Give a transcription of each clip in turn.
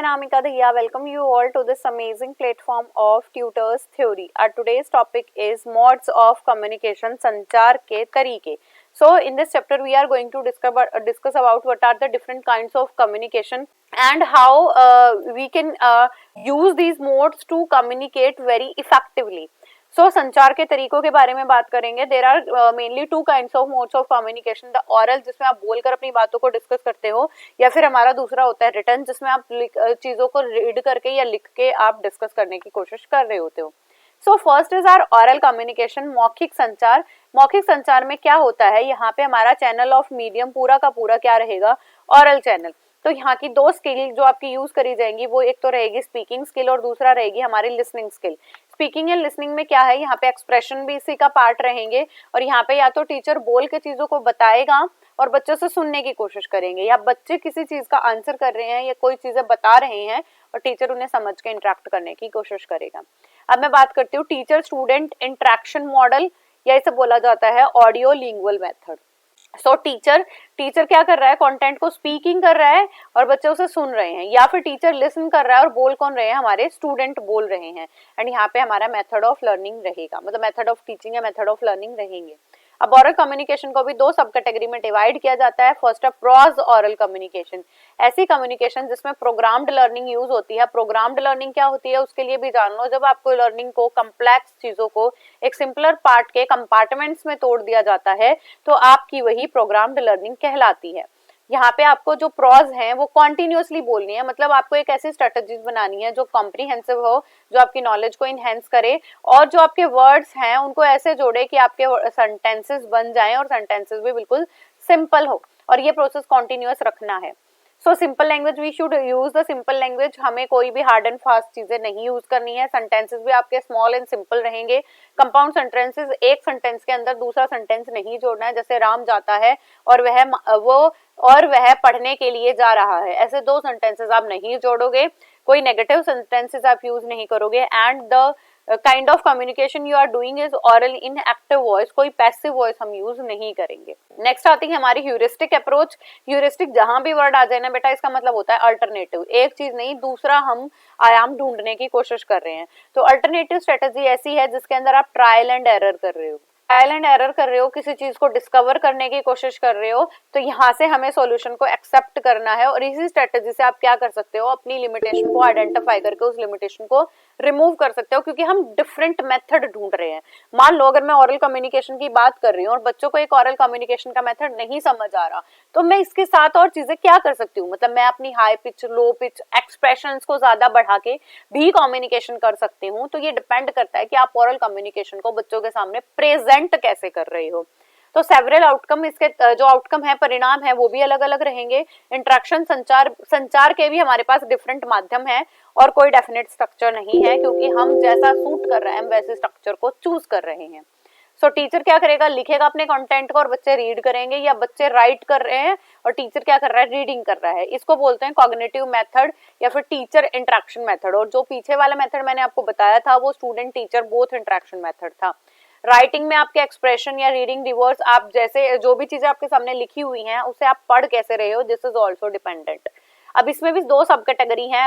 Namika Dahiya. Welcome you all to this amazing platform of Tutors Theory. Our today's topic is modes of communication, संचार के तरीके. So in this chapter we are going to discuss about what are the different kinds of communication and how we can use these modes to communicate very effectively. सो संचार के तरीकों के बारे में बात करेंगे. There are mainly two kinds of modes of communication. The oral, जिसमें आप बोलकर अपनी बातों को डिस्कस करते हो, या फिर हमारा दूसरा होता है रिटन, जिसमें आप चीजों को रीड करके या लिख के आप डिस्कस करने की कोशिश कर रहे होते हो. So first is our oral communication, मौखिक संचार. मौखिक संचार में क्या होता है, यहाँ पे हमारा चैनल ऑफ मीडियम पूरा का पूरा क्या रहेगा, ओरल चैनल. तो यहाँ की दो स्किल जो आपकी यूज करी जाएंगी, वो एक तो रहेगी स्पीकिंग स्किल और दूसरा रहेगी हमारी listening skill. Speaking and listening में क्या है, यहाँ पे एक्सप्रेशन भी इसी का पार्ट रहेंगे और यहाँ पे या तो टीचर बोल के चीजों को बताएगा और बच्चों से सुनने की कोशिश करेंगे, या बच्चे किसी चीज का आंसर कर रहे हैं या कोई चीजें बता रहे हैं और टीचर उन्हें समझ के इंटरेक्ट करने की कोशिश करेगा. अब मैं बात करती हूँ टीचर स्टूडेंट इंटरेक्शन मॉडल, या इसे बोला जाता है ऑडियो लिंगुअल मेथड. सो टीचर क्या कर रहा है, कंटेंट को स्पीकिंग कर रहा है और बच्चे उसे सुन रहे हैं, या फिर टीचर लिसन कर रहा है और बोल कौन रहे हैं, हमारे स्टूडेंट बोल रहे हैं. एंड यहाँ पे हमारा मेथड ऑफ लर्निंग रहेगा, मतलब मेथड ऑफ टीचिंग या मेथड ऑफ लर्निंग रहेंगे. अब ओरल कम्युनिकेशन को भी दो सब कैटेगरी में डिवाइड किया जाता है. फर्स्ट है प्रोज ओरल कम्युनिकेशन, ऐसी कम्युनिकेशन जिसमें प्रोग्राम्ड लर्निंग यूज होती है. प्रोग्राम्ड लर्निंग क्या होती है उसके लिए भी जान लो. जब आपको लर्निंग को कम्प्लेक्स चीजों को एक सिंपलर पार्ट के कंपार्टमेंट्स में तोड़ दिया जाता है तो आपकी वही प्रोग्राम्ड लर्निंग कहलाती है. यहाँ पे आपको जो प्रोज हैं वो कॉन्टिन्यूसली बोलनी है, मतलब आपको एक ऐसी स्ट्रेटेजीज बनानी है जो कॉम्प्रिहेंसिव हो, जो आपकी नॉलेज को इनहेंस करे और जो आपके वर्ड्स हैं उनको ऐसे जोड़े कि आपके सेंटेंसेस बन जाएं और सेंटेंसेस भी बिल्कुल सिंपल हो, और ये प्रोसेस कॉन्टिन्यूस रखना है. So simple language, we should use the simple language. हमें कोई भी हार्ड एंड फास्ट चीजें नहीं यूज करनी है. सेंटेंसेस भी आपके स्मॉल एंड सिंपल रहेंगे. कंपाउंड सेंटेंसेस, एक सेंटेंस के अंदर दूसरा सेंटेंस नहीं जोड़ना है. जैसे राम जाता है और वह पढ़ने के लिए जा रहा है, ऐसे दो सेंटेंसेस आप नहीं जोड़ोगे. कोई नेगेटिव सेंटेंसेस आप यूज नहीं करोगे. And the kind of communication you are doing is oral in active voice, कोई पैसिव वॉइस हम यूज नहीं करेंगे. नेक्स्ट आती है हमारी ह्यूरिस्टिक अप्रोच. ह्यूरिस्टिक, जहां भी वर्ड आ जाए ना बेटा, इसका मतलब होता है अल्टरनेटिव. एक चीज नहीं, दूसरा हम आयाम ढूंढने की कोशिश कर रहे हैं. तो अल्टरनेटिव स्ट्रेटेजी ऐसी है जिसके अंदर आप ट्रायल एंड एरर कर रहे हो. ट्रायल एंड एरर कर रहे हो, किसी चीज को डिस्कवर करने की कोशिश कर रहे हो, तो यहाँ से हमें सॉल्यूशन को एक्सेप्ट करना है. और इसी स्ट्रेटेजी से आप क्या कर सकते हो, अपनी लिमिटेशन को आइडेंटिफाई करके उस लिमिटेशन को रिमूव कर सकते हो, क्योंकि हम डिफरेंट मेथड ढूंढ रहे हैं. मान लो अगर मैं ओरल कम्युनिकेशन की बात कर रही हूँ और बच्चों को एक ओरल कम्युनिकेशन का मेथड नहीं समझ आ रहा, तो मैं इसके साथ और चीजें क्या कर सकती हूँ, मतलब मैं अपनी high pitch, low pitch, expressions को ज्यादा बढ़ा के भी कम्युनिकेशन कर सकती हूँ. तो ये डिपेंड करता है कि आप ओरल कम्युनिकेशन को बच्चों के सामने प्रेजेंट कैसे कर रहे हो. तो सेवरल आउटकम, इसके जो आउटकम है, परिणाम है, वो भी अलग अलग रहेंगे. इंटरेक्शन, संचार के भी हमारे पास डिफरेंट माध्यम है और कोई डेफिनेट स्ट्रक्चर नहीं है, क्योंकि हम जैसा सूट कर रहे हैं हम वैसे स्ट्रक्चर को चूज कर रहे हैं. सो टीचर क्या करेगा, लिखेगा अपने कंटेंट को और बच्चे रीड करेंगे, या बच्चे राइट कर रहे हैं और टीचर क्या कर रहा है, रीडिंग कर रहा है. इसको बोलते हैं कॉग्निटिव मेथड या फिर टीचर इंटरेक्शन मेथड. और जो पीछे वाला मेथड मैंने आपको बताया था वो student teacher both interaction method था. राइटिंग में आपके एक्सप्रेशन या रीडिंग रिवर्स, आप जैसे जो भी चीजें आपके सामने लिखी हुई हैं उसे आप पढ़ कैसे रहे हो, दिस इज ऑल्सो डिपेंडेंट. अब इसमें भी दो सब कैटेगरी हैं.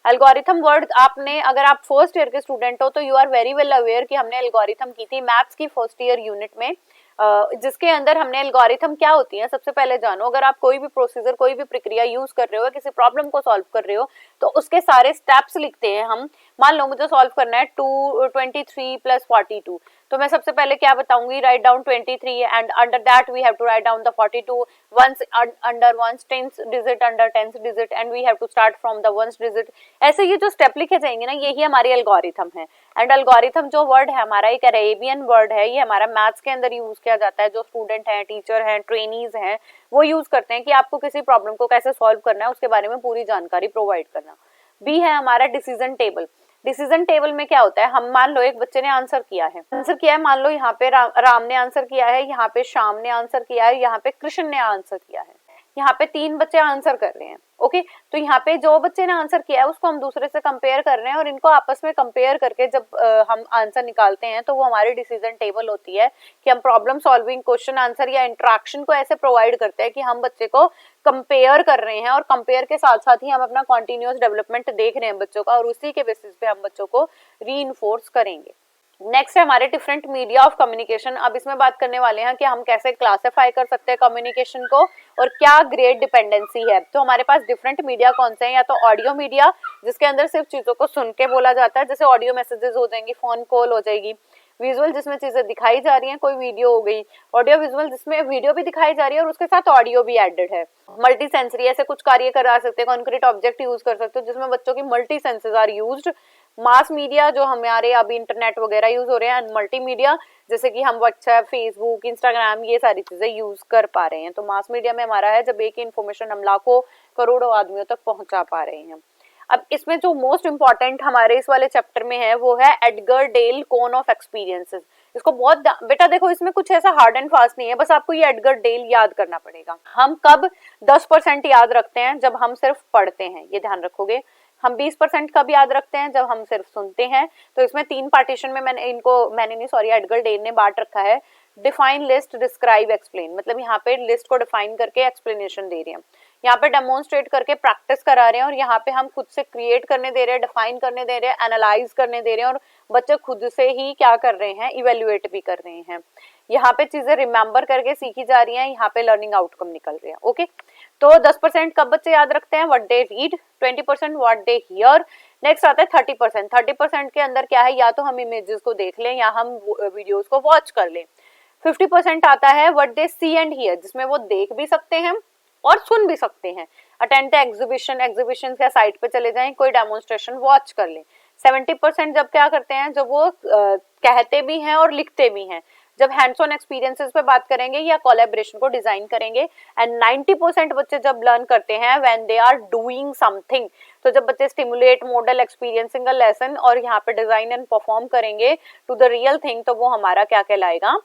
एल्गोरिथम वर्ड, आपने, अगर आप फर्स्ट ईयर के स्टूडेंट हो तो you are very well aware कि हमने एल्गोरिथम की थी मैथ्स की फर्स्ट ईयर यूनिट में, जिसके अंदर हमने एल्गोरिथम क्या होती है सबसे पहले जानो. अगर आप कोई भी प्रोसीजर, कोई भी प्रक्रिया यूज कर रहे हो, किसी प्रॉब्लम को सॉल्व कर रहे हो, तो उसके सारे स्टेप्स लिखते हैं हम. मान लो मुझे सॉल्व करना है 23 + 42, तो मैं सबसे पहले क्या बताऊंगी, write down 23 and under that we have to write down the 42 ones under ones, tens digit under tens digit, and we have to start from the ones digit. ऐसे ये जो स्टेप लिखे जाएंगे ना, यही हमारी एल्गोरिथम है. एंड एल्गोरिथम जो वर्ड है हमारा, एक अरेबियन वर्ड है, ये हमारा मैथ्स के अंदर यूज किया जाता है. जो स्टूडेंट हैं, टीचर हैं, ट्रेनीज हैं, वो यूज करते हैं कि आपको किसी प्रॉब्लम को कैसे सॉल्व करना है उसके बारे में पूरी जानकारी प्रोवाइड करना. बी है हमारा डिसीजन टेबल. डिसीजन टेबल में क्या होता है, हम मान लो एक बच्चे ने आंसर किया है, मान लो यहाँ पे राम ने आंसर किया है, यहाँ पे श्याम ने आंसर किया है, यहाँ पे कृष्ण ने आंसर किया है. यहाँ पे 3 बच्चे आंसर कर रहे हैं, ओके। तो यहाँ पे जो बच्चे ने आंसर किया है उसको हम दूसरे से कंपेयर कर रहे हैं, और इनको आपस में कंपेयर करके जब हम आंसर निकालते हैं तो वो हमारी डिसीजन टेबल होती है कि हम प्रॉब्लम सॉल्विंग, क्वेश्चन आंसर या इंटरेक्शन को ऐसे प्रोवाइड करते हैं कि हम बच्चे को कंपेयर कर रहे हैं, और कंपेयर के साथ साथ ही हम अपना कॉन्टिन्यूअस डेवलपमेंट देख रहे हैं बच्चों का, और उसी के बेसिस पे हम बच्चों को रीइंफोर्स करेंगे। नेक्स्ट है हमारे डिफरेंट मीडिया ऑफ कम्युनिकेशन। अब इसमें बात करने वाले हैं कि हम कैसे क्लासिफाई कर सकते हैं कम्युनिकेशन को, और क्या ग्रेड डिपेंडेंसी है। तो हमारे पास डिफरेंट मीडिया कौन से हैं, या तो ऑडियो मीडिया जिसके अंदर सिर्फ चीजों को सुन के बोला जाता है, जैसे ऑडियो मैसेजेस हो जाएंगी, फोन कॉल हो जाएगी। विजुअल जिसमें चीजें दिखाई जा रही हैं, कोई वीडियो हो गई। ऑडियो विजुअल जिसमें वीडियो भी दिखाई जा रही है और उसके साथ ऑडियो भी एडेड है। मल्टी सेंसरी, ऐसे कुछ कार्य करा सकते हैं, कॉन्क्रीट ऑब्जेक्ट यूज कर सकते हो जिसमें बच्चों की multi senses are used. Mass media जो हमारे अभी इंटरनेट वगैरह यूज हो रहे हैं, मल्टी मीडिया जैसे कि हम व्हाट्सएप, फेसबुक, इंस्टाग्राम, ये सारी चीजें यूज कर पा रहे हैं। तो मास मीडिया में हमारा है जब एक ही इन्फॉर्मेशन हम लाखों करोड़ों आदमियों तक पहुंचा पा रहे हैं। अब इसमें जो मोस्ट इंपॉर्टेंट हमारे इस वाले चैप्टर में है वो है Edgar Dale cone of experiences. इसको बहुत बेटा देखो, इसमें कुछ ऐसा हार्ड एंड फास्ट नहीं है, बस आपको ये एडगर डेल याद करना पड़ेगा। हम कब 10% याद रखते हैं, जब हम सिर्फ पढ़ते हैं, ये ध्यान रखोगे। हम 20% कब याद रखते हैं, जब हम सिर्फ सुनते हैं। तो इसमें 3 पार्टीशन में एडगर डेल ने बांट रखा है। Define, list, describe, explain. मतलब यहाँ पे लिस्ट को डिफाइन करके एक्सप्लेनेशन दे रहे हैं, यहाँ पे डेमोन्स्ट्रेट करके प्रैक्टिस करा रहे हैं, और यहाँ पे हम खुद से क्रिएट करने दे रहे हैं, डिफाइन करने दे रहे हैं, एनालाइज करने दे रहे हैं, और बच्चे खुद से ही क्या कर रहे हैं, इवेल्युएट भी कर रहे हैं। यहाँ पे चीजें रिमेंबर करके सीखी जा रही हैं, यहाँ पे लर्निंग आउटकम निकल रहे हैं, ओके। तो 10% कब बच्चे याद रखते हैं, what they read. 20% what they hear. Next आता है 30%। 30% के अंदर क्या है, या तो हम इमेजेस को देख लें या हम वीडियोस को वॉच कर लें। 50% आता है what they see and hear, जिसमें वो देख भी सकते हैं और सुन भी सकते हैं। अटेंड द एग्जीबिशन, एग्जीबिशन या साइट पे चले जाएं, कोई डेमोन्स्ट्रेशन वॉच कर लें। 70% जब क्या करते हैं, जब वो कहते भी हैं और लिखते भी हैं, जब हैंड्स ऑन एक्सपीरियंसेस पे बात करेंगे या कोलैबोरेशन को डिजाइन करेंगे। एंड 90% बच्चे जब लर्न करते हैं when they are doing something. तो जब बच्चे stimulate, model, experiencing a lesson और यहाँ पे डिजाइन एंड परफॉर्म करेंगे टू द रियल थिंग, तो वो हमारा क्या कहलाएगा,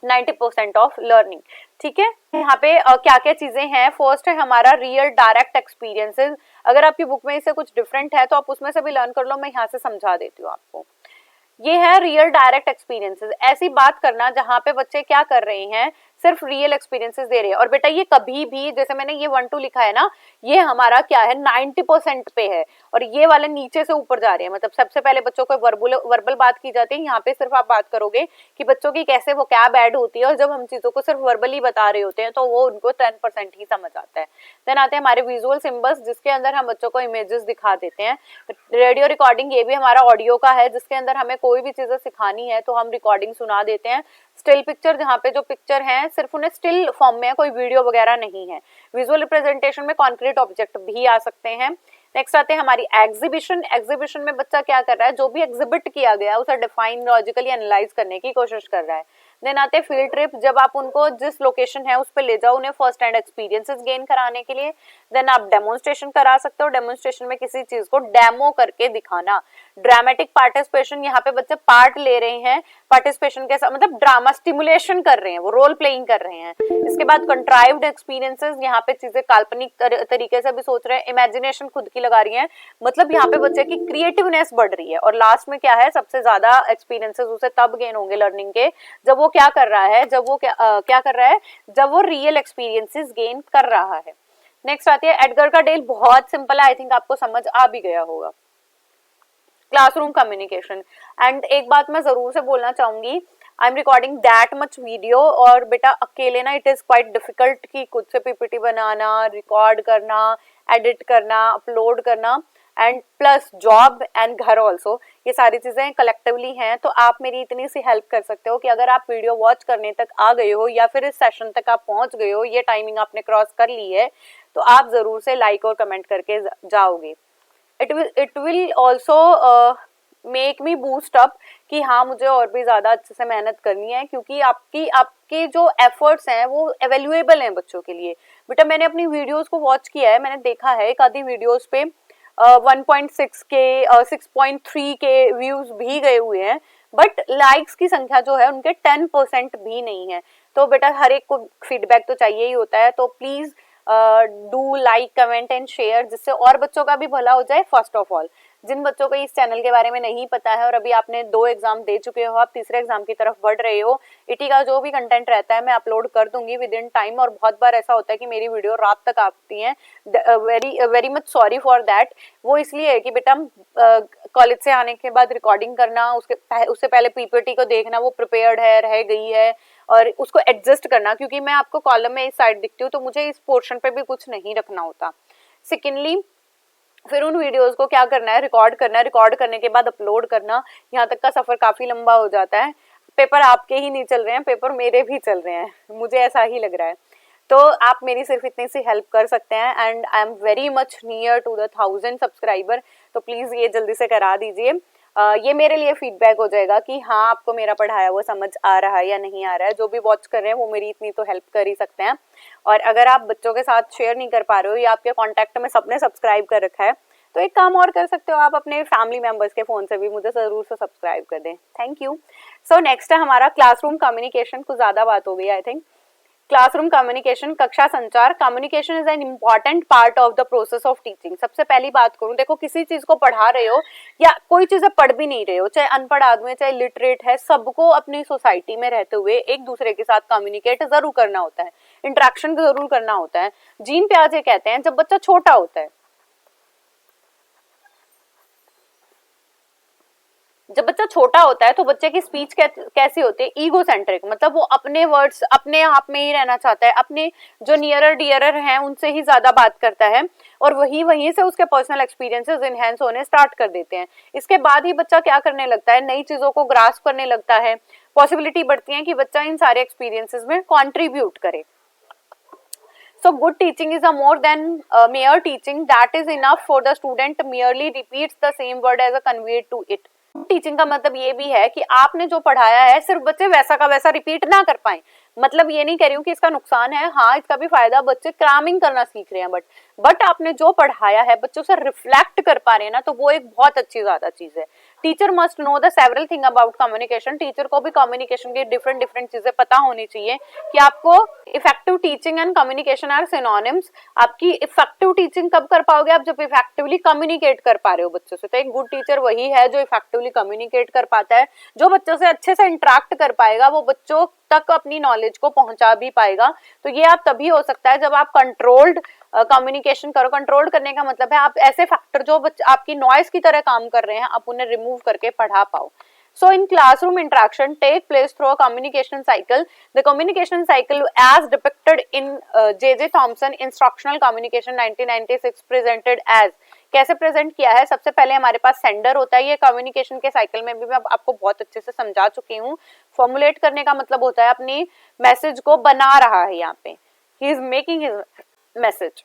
90% ऑफ लर्निंग। ठीक है, यहाँ पे क्या क्या चीजें हैं। फर्स्ट है हमारा रियल डायरेक्ट एक्सपीरियंसेस। अगर आपकी बुक में इससे कुछ डिफरेंट है तो आप उसमें से भी लर्न कर लो, मैं यहाँ से समझा देती हूँ आपको। ये है रियल डायरेक्ट एक्सपीरियंसेस, ऐसी बात करना जहाँ पे बच्चे क्या कर रहे हैं, सिर्फ रियल एक्सपीरियंसेस दे रहे हैं। और बेटा ये कभी भी, जैसे मैंने ये 1 2 लिखा है ना, ये हमारा क्या है 90% पे है, और ये वाले नीचे से ऊपर जा रहे हैं। मतलब सबसे पहले बच्चों को वर्बल बात की जाती है, यहाँ पे सिर्फ आप बात करोगे कि बच्चों की कैसे वो कैब ऐड होती है, और जब हम चीजों को सिर्फ वर्बली बता रहे होते हैं तो वो उनको 10% ही समझ आता है। देन आते हैं हमारे विजुअल सिंबल्स, जिसके अंदर हम बच्चों को इमेजेस दिखा देते हैं। रेडियो रिकॉर्डिंग, ये भी हमारा ऑडियो का है, जिसके अंदर हमें कोई भी चीजें सिखानी है तो हम रिकॉर्डिंग सुना देते हैं। स्टिल पिक्चर, जहाँ पे जो पिक्चर हैं सिर्फ उन्हें स्टिल फॉर्म में है, कोई वीडियो वगैरह नहीं है। विजुअल रिप्रेजेंटेशन में कॉन्क्रीट ऑब्जेक्ट भी आ सकते हैं। नेक्स्ट आते हैं हमारी एग्जीबिशन। एग्जीबिशन में बच्चा क्या कर रहा है, जो भी एग्जिबिट किया गया उसे डिफाइन, लॉजिकली एनालाइज करने की कोशिश कर रहा है। देन आते हैं फील्ड ट्रिप, जब आप उनको जिस लोकेशन है उस पर ले जाओ, उन्हें फर्स्ट हैंड एक्सपीरियंसेस गेन कराने के लिए। देन आप डेमोन्स्ट्रेशन करा सकते हो, डेमोन्स्ट्रेशन में किसी चीज को डेमो करके दिखाना। ड्रामेटिक पार्टिसिपेशन, यहाँ पे बच्चे पार्ट ले रहे हैं, पार्टिसिपेशन के साथ मतलब ड्रामा स्टिमुलेशन कर रहे हैं, वो रोल प्लेइंग कर रहे हैं। इसके बाद कंट्राइव्ड एक्सपीरियंसेस, यहाँ पे चीजें काल्पनिक तरीके से भी सोच रहे हैं, इमेजिनेशन खुद की लगा रही है, मतलब यहाँ पे बच्चे की क्रिएटिवनेस बढ़ रही है। और लास्ट में क्या है, सबसे ज्यादा एक्सपीरियंसेस उसे तब गेन होंगे लर्निंग के, जब वो क्या कर रहा है, जब वो क्या कर रहा है, जब वो रियल एक्सपीरियंसेस गेन कर रहा है। नेक्स्ट आती है एडगर का डेल, बहुत सिंपल है, आई थिंक आपको समझ आ भी गया होगा। Classroom communication. एंड एक बात मैं जरूर से बोलना चाहूंगी, I am recording that much video, और बेटा अकेले ना इट इज क्वाइट डिफिकल्ट कि खुद से पीपीटी बनाना, रिकॉर्ड करना, एडिट करना, अपलोड करना, एंड प्लस जॉब एंड घर ऑल्सो, ये सारी चीजें कलेक्टिवली हैं। तो आप मेरी इतनी सी हेल्प कर सकते हो कि अगर आप वीडियो वॉच करने तक आ गए हो या फिर इस सेशन तक आप पहुंच गए हो, ये टाइमिंग आपने क्रॉस कर ली है, तो आप जरूर से लाइक और कमेंट करके जाओगे। It will also make me boost up कि हाँ मुझे और भी ज्यादा अच्छे से मेहनत करनी है, क्योंकि आपके जो एफर्ट्स हैं वो एवेल्युएबल हैं बच्चों के लिए। बेटा मैंने अपनी वीडियोस को वॉच किया है, मैंने देखा है एक आधी वीडियोस पे 1.6 के 6.3 के व्यूज भी गए हुए हैं, बट लाइक्स की संख्या जो है उनके 10% भी नहीं है। तो बेटा हर एक को फीडबैक तो चाहिए ही होता है, तो please do like, comment and share, जिससे और बच्चों का भी भला हो जाए। फर्स्ट ऑफ ऑल, जिन बच्चों को इस चैनल के बारे में नहीं पता है और अभी आपने 2 एग्जाम दे चुके हो, आप तीसरे एग्जाम की तरफ बढ़ रहे हो, ईटी का जो भी कंटेंट रहता है मैं अपलोड कर दूंगी विद इन टाइम, और बहुत बार ऐसा होता है कि मेरी वीडियो रात तक आती है। Very much sorry for that. वो इसलिए है कि बेटा कॉलेज से आने के बाद रिकॉर्डिंग करना, उससे पहले पीपीटी को देखना वो प्रिपेयर्ड है, रह गई है, और उसको एडजस्ट करना, क्योंकि मैं आपको कॉलम में इस साइड दिखती हूँ तो मुझे इस पोर्शन पे भी कुछ नहीं रखना होता। सेकेंडली, फिर उन वीडियोस को क्या करना है, रिकॉर्ड करना है, रिकॉर्ड करने के बाद अपलोड करना, यहाँ तक का सफर काफी लंबा हो जाता है। पेपर आपके ही नहीं चल रहे हैं, पेपर मेरे भी चल रहे हैं, मुझे ऐसा ही लग रहा है। तो आप मेरी सिर्फ इतनी सी हेल्प कर सकते हैं, and I am very much near to the 1000 subscriber, तो प्लीज ये जल्दी से करा दीजिए। ये मेरे लिए फीडबैक हो जाएगा कि हाँ आपको मेरा पढ़ाया वो समझ आ रहा है या नहीं आ रहा है। जो भी वॉच कर रहे हैं वो मेरी इतनी तो हेल्प कर ही सकते हैं। और अगर आप बच्चों के साथ शेयर नहीं कर पा रहे हो या आपके कॉन्टैक्ट में सबने सब्सक्राइब कर रखा है, तो एक काम और कर सकते हो, आप अपने फैमिली मेंबर्स के फोन से भी मुझे जरूर से सब्सक्राइब कर दें। Thank you. सो नेक्स्ट है हमारा क्लासरूम कम्युनिकेशन। कुछ ज्यादा बात हो गई आई थिंक। क्लासरूम कम्युनिकेशन, कक्षा संचार। Communication is an important part of the process of teaching. सबसे पहली बात करूं, देखो किसी चीज को पढ़ा रहे हो या कोई चीजें पढ़ भी नहीं रहे हो, चाहे अनपढ़ आदमी चाहे लिटरेट है, सबको अपनी सोसाइटी में रहते हुए एक दूसरे के साथ कम्युनिकेट जरूर करना होता है, इंटरेक्शन जरूर करना होता है। जीन पियाजे कहते हैं जब बच्चा छोटा होता है, जब बच्चा छोटा होता है तो बच्चे की स्पीच कैसी होती है, ईगो सेंट्रिक, मतलब वो अपने वर्ड्स अपने आप में ही रहना चाहता है, अपने जो नियरर डियरर हैं उनसे ही ज्यादा बात करता है, और वहीं से उसके पर्सनल एक्सपीरियंसेस इनहेंस होने स्टार्ट कर देते हैं। इसके बाद ही बच्चा क्या करने लगता है, नई चीजों को ग्रास्प करने लगता है, पॉसिबिलिटी बढ़ती है कि बच्चा इन सारे एक्सपीरियंसेस में कॉन्ट्रीब्यूट करे। So good teaching is a more than mere teaching that is enough for the student merely repeats the same word as a conveyed to it. Teaching का मतलब ये भी है कि आपने जो पढ़ाया है सिर्फ बच्चे वैसा का वैसा रिपीट ना कर पाए। मतलब ये नहीं कह रही हूँ कि इसका नुकसान है, हाँ इसका भी फायदा, बच्चे क्रैमिंग करना सीख रहे हैं, बट आपने जो पढ़ाया है बच्चों से रिफ्लेक्ट कर पा रहे हैं ना, तो वो एक बहुत अच्छी ज्यादा चीज है। Teacher must know the several thing about communication. Teacher को भी कम्युनिकेशन की डिफरेंट चीजें पता होनी चाहिए कि आपको effective teaching and communication are synonyms. आपकी इफेक्टिव टीचिंग कब कर पाओगे, आप जब इफेक्टिवली कम्युनिकेट कर पा रहे हो बच्चों से। तो एक गुड टीचर वही है जो इफेक्टिवली कम्युनिकेट कर पाता है, जो बच्चों से अच्छे से इंटरेक्ट कर पाएगा, वो बच्चों तक अपनी नॉलेज को पहुंचा भी पाएगा। तो ये आप तभी हो सकता है जब आप कंट्रोल्ड कम्युनिकेशन करो। कंट्रोल करने का मतलब है आप ऐसे फैक्टर जो आपकी नॉइस की तरह काम कर रहे हैं, आप उन्हें रिमूव करके पढ़ा पाओ। So in classroom interaction take place through a communication cycle. The communication cycle as depicted in J.J. Thomson Instructional Communication 1996 presented as, कैसे प्रेजेंट किया है, सबसे पहले हमारे पास सेंडर होता है। ये कम्युनिकेशन के साइकिल में भी मैं आपको बहुत अच्छे से समझा चुकी हूँ। फॉर्मुलेट करने का मतलब होता है अपनी मैसेज को बना रहा है, यहाँ पे he is making his message,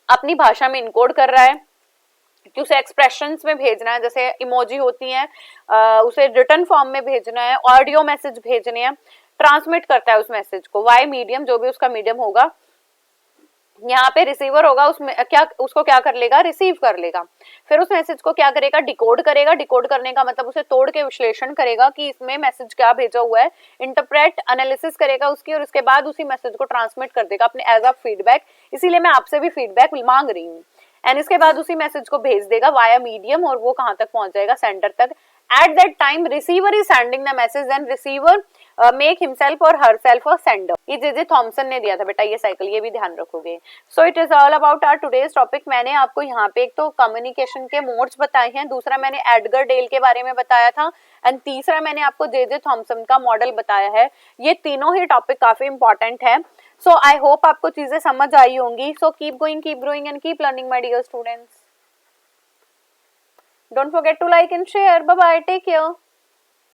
अपनी भाषा में इनकोड कर रहा है कि उसे एक्सप्रेशंस में भेजना है, जैसे इमोजी होती हैं, उसे रिटन फॉर्म में भेजना है, ऑडियो मैसेज भेजने हैं, ट्रांसमिट करता है उस मैसेज को। वाई मीडियम, जो भी उसका मीडियम होगा, यहाँ पे रिसीवर होगा, उसमें उसको क्या कर लेगा, रिसीव कर लेगा। फिर उस मैसेज को क्या करेगा, डिकोड करेगा। डिकोड करने का मतलब उसे तोड़ के विश्लेषण करेगा कि इसमें मैसेज क्या भेजा हुआ है, इंटरप्रेट एनालिसिस करेगा उसकी, और उसके बाद उसी मैसेज को ट्रांसमिट कर देगा अपने एज अ फीडबैक। इसीलिए मैं आपसे भी फीडबैक मांग रही हूँ। एंड इसके बाद उसी मैसेज को भेज देगा वाया मीडियम, और वो कहाँ तक पहुंच जाएगा, सेंडर तक। At that time receiver is sending the message and receiver make himself or herself a sender. ये जे थॉमसन ने दिया था बेटा ये साइकिल, ये भी ध्यान रखोगे। So it is all about our today's topic. मैंने आपको यहाँ पे एक तो कम्युनिकेशन के मोड्स बताए हैं, दूसरा मैंने एडगर डेल के बारे में बताया था, एंड तीसरा मैंने आपको जे थॉमसन का मॉडल बताया है। ये तीनों ही टॉपिक काफी इंपॉर्टेंट है। So I hope आपको चीजें समझ आई होंगी। So keep going, keep growing and keep learning my dear students. Don't forget to like and share. Bye bye. Take care.